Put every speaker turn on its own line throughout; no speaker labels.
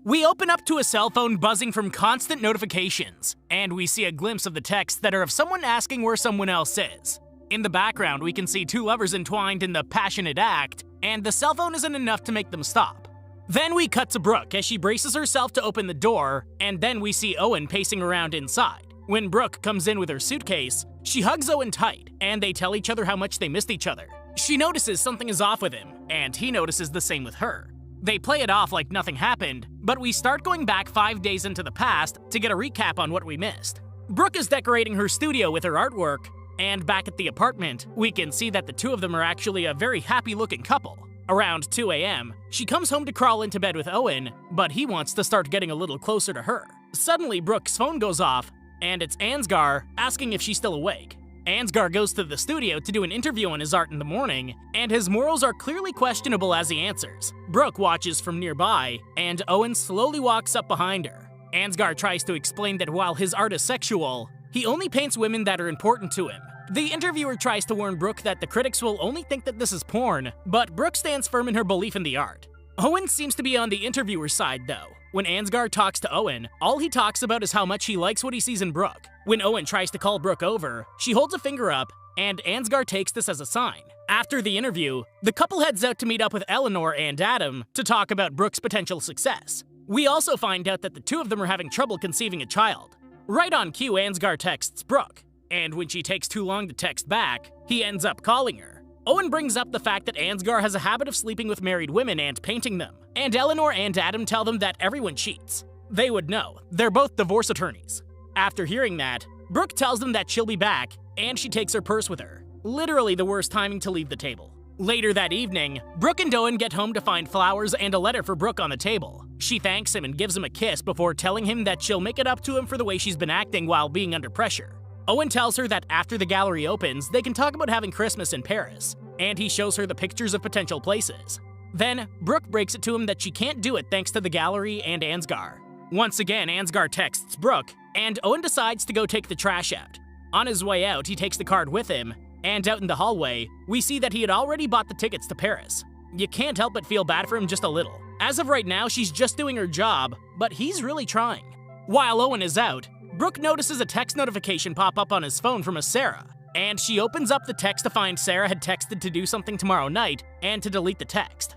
We open up to a cell phone buzzing from constant notifications, and we see a glimpse of the texts that are of someone asking where someone else is. In the background, we can see two lovers entwined in the passionate act, and the cell phone isn't enough to make them stop. Then we cut to Brooke as she braces herself to open the door, and then we see Owen pacing around inside. When Brooke comes in with her suitcase, she hugs Owen tight, and they tell each other how much they missed each other. She notices something is off with him, and he notices the same with her. They play it off like nothing happened, but we start going back 5 days into the past to get a recap on what we missed. Brooke is decorating her studio with her artwork, and back at the apartment, we can see that the two of them are actually a very happy-looking couple. Around 2 a.m., she comes home to crawl into bed with Owen, but he wants to start getting a little closer to her. Suddenly, Brooke's phone goes off, and it's Ansgar asking if she's still awake. Ansgar goes to the studio to do an interview on his art in the morning, and his morals are clearly questionable as he answers. Brooke watches from nearby, and Owen slowly walks up behind her. Ansgar tries to explain that while his art is sexual, he only paints women that are important to him. The interviewer tries to warn Brooke that the critics will only think that this is porn, but Brooke stands firm in her belief in the art. Owen seems to be on the interviewer's side, though. When Ansgar talks to Owen, all he talks about is how much he likes what he sees in Brooke. When Owen tries to call Brooke over, she holds a finger up, and Ansgar takes this as a sign. After the interview, the couple heads out to meet up with Eleanor and Adam to talk about Brooke's potential success. We also find out that the two of them are having trouble conceiving a child. Right on cue, Ansgar texts Brooke, and when she takes too long to text back, he ends up calling her. Owen brings up the fact that Ansgar has a habit of sleeping with married women and painting them, and Eleanor and Adam tell them that everyone cheats. They would know. They're both divorce attorneys. After hearing that, Brooke tells them that she'll be back, and she takes her purse with her. Literally the worst timing to leave the table. Later that evening, Brooke and Owen get home to find flowers and a letter for Brooke on the table. She thanks him and gives him a kiss before telling him that she'll make it up to him for the way she's been acting while being under pressure. Owen tells her that after the gallery opens, they can talk about having Christmas in Paris, and he shows her the pictures of potential places. Then, Brooke breaks it to him that she can't do it thanks to the gallery and Ansgar. Once again, Ansgar texts Brooke, and Owen decides to go take the trash out. On his way out, he takes the card with him, and out in the hallway, we see that he had already bought the tickets to Paris. You can't help but feel bad for him just a little. As of right now, she's just doing her job, but he's really trying. While Owen is out, Brooke notices a text notification pop up on his phone from a Sarah, and she opens up the text to find Sarah had texted to do something tomorrow night and to delete the text.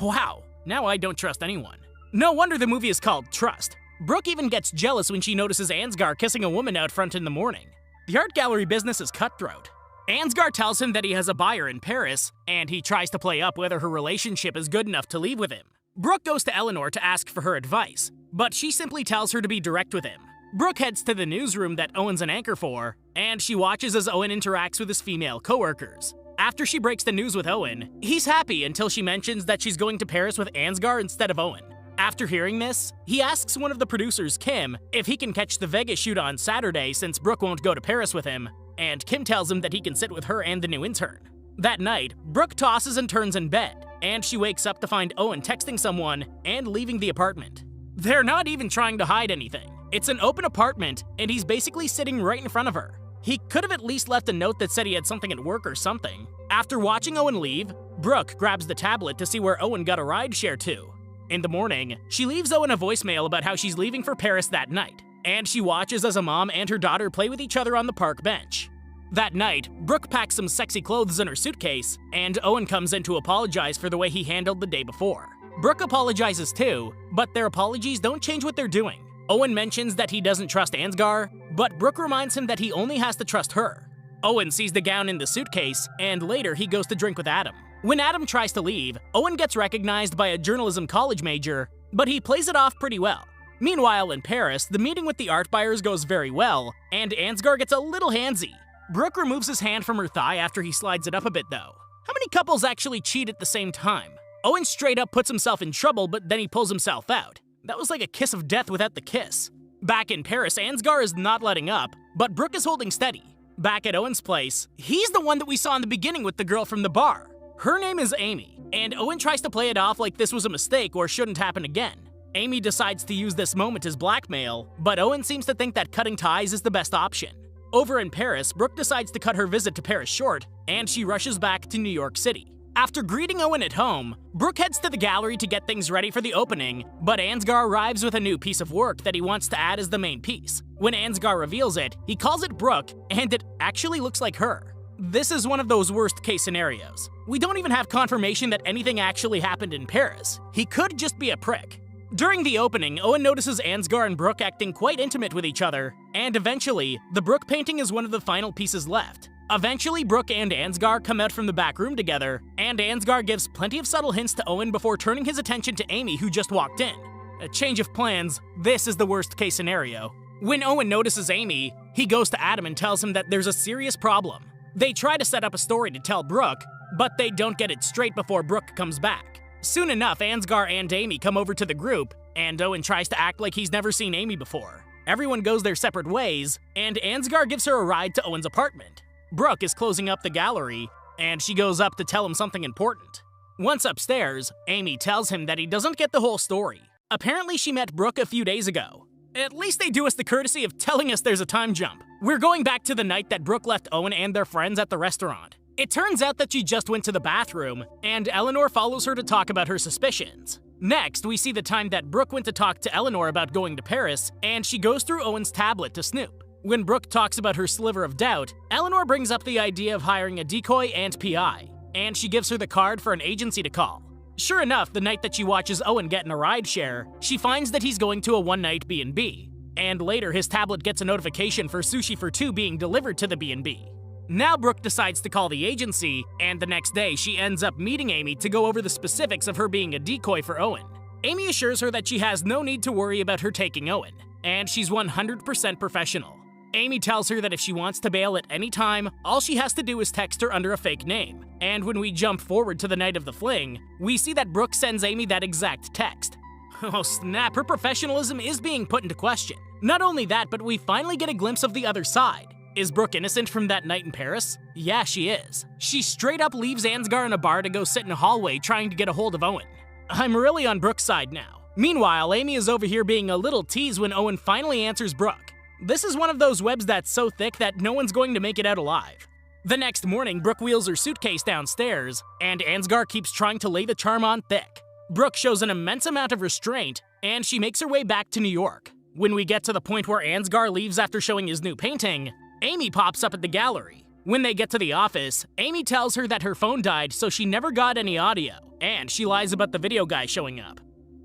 Wow, now I don't trust anyone. No wonder the movie is called Trust. Brooke even gets jealous when she notices Ansgar kissing a woman out front in the morning. The art gallery business is cutthroat. Ansgar tells him that he has a buyer in Paris, and he tries to play up whether her relationship is good enough to leave with him. Brooke goes to Eleanor to ask for her advice, but she simply tells her to be direct with him. Brooke heads to the newsroom that Owen's an anchor for, and she watches as Owen interacts with his female coworkers. After she breaks the news with Owen, he's happy until she mentions that she's going to Paris with Ansgar instead of Owen. After hearing this, he asks one of the producers, Kim, if he can catch the Vegas shoot on Saturday since Brooke won't go to Paris with him, and Kim tells him that he can sit with her and the new intern. That night, Brooke tosses and turns in bed, and she wakes up to find Owen texting someone and leaving the apartment. They're not even trying to hide anything. It's an open apartment, and he's basically sitting right in front of her. He could have at least left a note that said he had something at work or something. After watching Owen leave, Brooke grabs the tablet to see where Owen got a rideshare to. In the morning, she leaves Owen a voicemail about how she's leaving for Paris that night, and she watches as a mom and her daughter play with each other on the park bench. That night, Brooke packs some sexy clothes in her suitcase, and Owen comes in to apologize for the way he handled the day before. Brooke apologizes too, but their apologies don't change what they're doing. Owen mentions that he doesn't trust Ansgar, but Brooke reminds him that he only has to trust her. Owen sees the gown in the suitcase, and later he goes to drink with Adam. When Adam tries to leave, Owen gets recognized by a journalism college major, but he plays it off pretty well. Meanwhile, in Paris, the meeting with the art buyers goes very well, and Ansgar gets a little handsy. Brooke removes his hand from her thigh after he slides it up a bit though. How many couples actually cheat at the same time? Owen straight up puts himself in trouble, but then he pulls himself out. That was like a kiss of death without the kiss. Back in Paris, Ansgar is not letting up, but Brooke is holding steady. Back at Owen's place, he's the one that we saw in the beginning with the girl from the bar. Her name is Amy, and Owen tries to play it off like this was a mistake or shouldn't happen again. Amy decides to use this moment as blackmail, but Owen seems to think that cutting ties is the best option. Over in Paris, Brooke decides to cut her visit to Paris short, and she rushes back to New York City. After greeting Owen at home, Brooke heads to the gallery to get things ready for the opening, but Ansgar arrives with a new piece of work that he wants to add as the main piece. When Ansgar reveals it, he calls it Brooke, and it actually looks like her. This is one of those worst-case scenarios. We don't even have confirmation that anything actually happened in Paris. He could just be a prick. During the opening, Owen notices Ansgar and Brooke acting quite intimate with each other, and eventually, the Brooke painting is one of the final pieces left. Eventually, Brooke and Ansgar come out from the back room together, and Ansgar gives plenty of subtle hints to Owen before turning his attention to Amy, who just walked in. A change of plans, this is the worst-case scenario. When Owen notices Amy, he goes to Adam and tells him that there's a serious problem. They try to set up a story to tell Brooke, but they don't get it straight before Brooke comes back. Soon enough, Ansgar and Amy come over to the group, and Owen tries to act like he's never seen Amy before. Everyone goes their separate ways, and Ansgar gives her a ride to Owen's apartment. Brooke is closing up the gallery, and she goes up to tell him something important. Once upstairs, Amy tells him that he doesn't get the whole story. Apparently, she met Brooke a few days ago. At least they do us the courtesy of telling us there's a time jump. We're going back to the night that Brooke left Owen and their friends at the restaurant. It turns out that she just went to the bathroom, and Eleanor follows her to talk about her suspicions. Next, we see the time that Brooke went to talk to Eleanor about going to Paris, and she goes through Owen's tablet to snoop. When Brooke talks about her sliver of doubt, Eleanor brings up the idea of hiring a decoy and PI, and she gives her the card for an agency to call. Sure enough, the night that she watches Owen get in a rideshare, she finds that he's going to a one-night B&B, and later his tablet gets a notification for sushi for two being delivered to the B&B. Now Brooke decides to call the agency, and the next day she ends up meeting Amy to go over the specifics of her being a decoy for Owen. Amy assures her that she has no need to worry about her taking Owen, and she's 100% professional. Amy tells her that if she wants to bail at any time, all she has to do is text her under a fake name. And when we jump forward to the night of the fling, we see that Brooke sends Amy that exact text. Oh snap, her professionalism is being put into question. Not only that, but we finally get a glimpse of the other side. Is Brooke innocent from that night in Paris? Yeah, she is. She straight up leaves Ansgar in a bar to go sit in a hallway trying to get a hold of Owen. I'm really on Brooke's side now. Meanwhile, Amy is over here being a little teased when Owen finally answers Brooke. This is one of those webs that's so thick that no one's going to make it out alive. The next morning, Brooke wheels her suitcase downstairs, and Ansgar keeps trying to lay the charm on thick. Brooke shows an immense amount of restraint, and she makes her way back to New York. When we get to the point where Ansgar leaves after showing his new painting, Amy pops up at the gallery. When they get to the office, Amy tells her that her phone died, so she never got any audio, and she lies about the video guy showing up.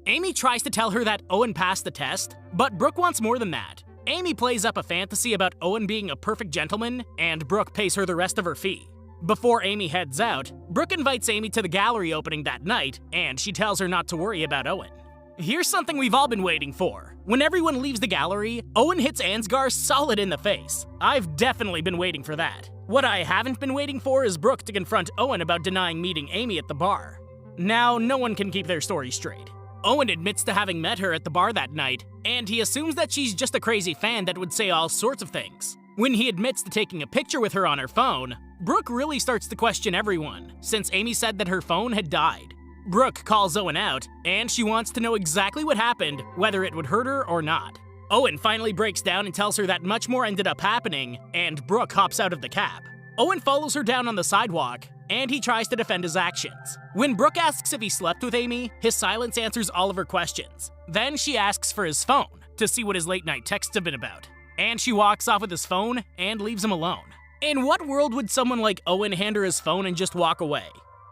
Amy tries to tell her that Owen passed the test, but Brooke wants more than that. Amy plays up a fantasy about Owen being a perfect gentleman, and Brooke pays her the rest of her fee. Before Amy heads out, Brooke invites Amy to the gallery opening that night, and she tells her not to worry about Owen. Here's something we've all been waiting for. When everyone leaves the gallery, Owen hits Ansgar solid in the face. I've definitely been waiting for that. What I haven't been waiting for is Brooke to confront Owen about denying meeting Amy at the bar. Now, no one can keep their story straight. Owen admits to having met her at the bar that night, and he assumes that she's just a crazy fan that would say all sorts of things. When he admits to taking a picture with her on her phone, Brooke really starts to question everyone, since Amy said that her phone had died. Brooke calls Owen out, and she wants to know exactly what happened, whether it would hurt her or not. Owen finally breaks down and tells her that much more ended up happening, and Brooke hops out of the cab. Owen follows her down on the sidewalk, and he tries to defend his actions. When Brooke asks if he slept with Amy, his silence answers all of her questions. Then she asks for his phone, to see what his late-night texts have been about. And she walks off with his phone and leaves him alone. In what world would someone like Owen hand her his phone and just walk away?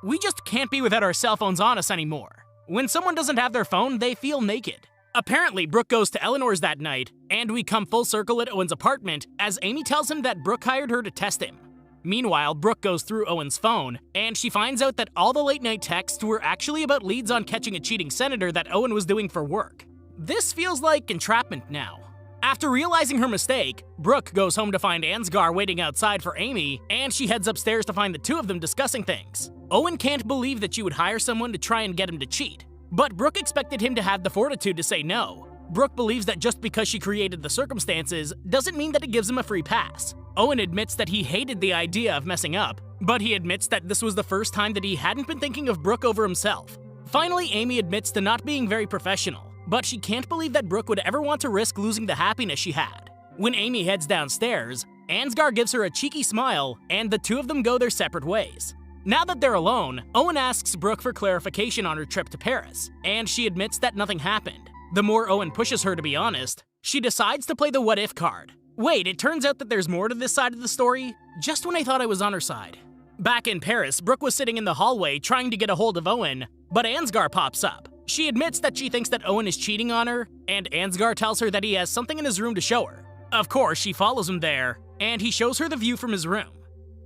We just can't be without our cell phones on us anymore. When someone doesn't have their phone, they feel naked. Apparently, Brooke goes to Eleanor's that night, and we come full circle at Owen's apartment as Amy tells him that Brooke hired her to test him. Meanwhile, Brooke goes through Owen's phone, and she finds out that all the late-night texts were actually about leads on catching a cheating senator that Owen was doing for work. This feels like entrapment now. After realizing her mistake, Brooke goes home to find Ansgar waiting outside for Amy, and she heads upstairs to find the two of them discussing things. Owen can't believe that she would hire someone to try and get him to cheat, but Brooke expected him to have the fortitude to say no. Brooke believes that just because she created the circumstances doesn't mean that it gives him a free pass. Owen admits that he hated the idea of messing up, but he admits that this was the first time that he hadn't been thinking of Brooke over himself. Finally, Amy admits to not being very professional, but she can't believe that Brooke would ever want to risk losing the happiness she had. When Amy heads downstairs, Ansgar gives her a cheeky smile, and the two of them go their separate ways. Now that they're alone, Owen asks Brooke for clarification on her trip to Paris, and she admits that nothing happened. The more Owen pushes her to be honest, she decides to play the what if card. Wait, it turns out that there's more to this side of the story? Just when I thought I was on her side. Back in Paris, Brooke was sitting in the hallway trying to get a hold of Owen, but Ansgar pops up. She admits that she thinks that Owen is cheating on her, and Ansgar tells her that he has something in his room to show her. Of course, she follows him there, and he shows her the view from his room.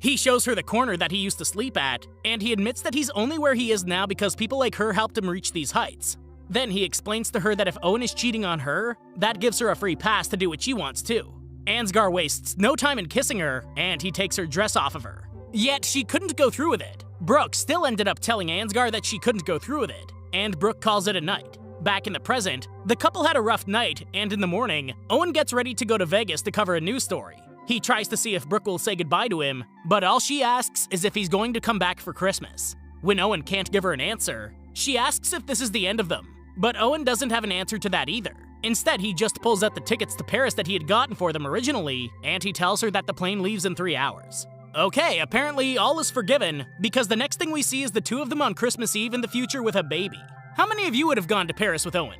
He shows her the corner that he used to sleep at, and he admits that he's only where he is now because people like her helped him reach these heights. Then he explains to her that if Owen is cheating on her, that gives her a free pass to do what she wants too. Ansgar wastes no time in kissing her, and he takes her dress off of her. Yet she couldn't go through with it. Brooke still ended up telling Ansgar that she couldn't go through with it, and Brooke calls it a night. Back in the present, the couple had a rough night, and in the morning, Owen gets ready to go to Vegas to cover a news story. He tries to see if Brooke will say goodbye to him, but all she asks is if he's going to come back for Christmas. When Owen can't give her an answer, she asks if this is the end of them, but Owen doesn't have an answer to that either. Instead, he just pulls out the tickets to Paris that he had gotten for them originally, and he tells her that the plane leaves in 3 hours. Okay, apparently all is forgiven, because the next thing we see is the two of them on Christmas Eve in the future with a baby. How many of you would have gone to Paris with Owen?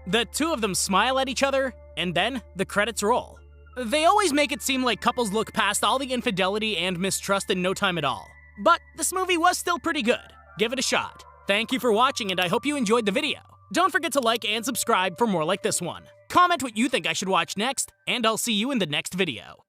The two of them smile at each other, and then the credits roll. They always make it seem like couples look past all the infidelity and mistrust in no time at all. But this movie was still pretty good. Give it a shot. Thank you for watching, and I hope you enjoyed the video. Don't forget to like and subscribe for more like this one. Comment what you think I should watch next, and I'll see you in the next video.